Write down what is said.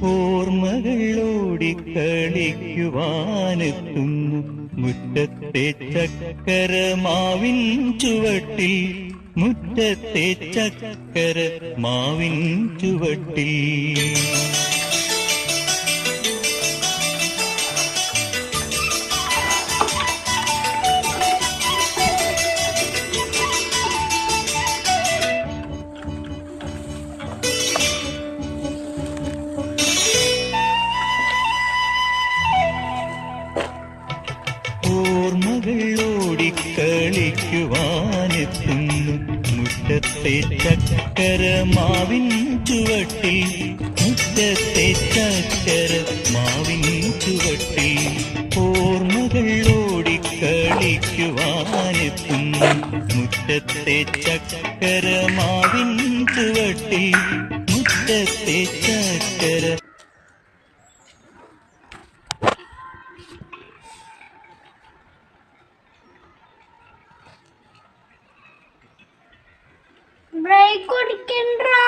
ഓർമ്മകൾ ഓടിക്കളിക്കുവാനെത്തുന്നു മുറ്റത്തെ ചക്കരമാവിൻ ചുവട്ടിൽ, മുറ്റത്തെ ചക്കരമാവിൻ ചുവട്ടിൽ. ഓർമ്മകൾ ഓടിക്കളിക്കുവാനെത്തുന്നു മുറ്റത്തെ ചക്കരമാവിൻ ചുവട്ടിൽ, മുറ്റത്തെ ചക്കരമാവിൻ ചുവട്ടിൽ. ഓർമ്മകൾ ഓടിക്കളിക്കുവാനെത്തുന്നു മുറ്റത്തെ ചക്കരമാവിൻ ചുവട്ടിൽ, മുറ്റത്തെ ചക്കര. ബ്രേക്ക് കൊടുക്കണ്ടാ.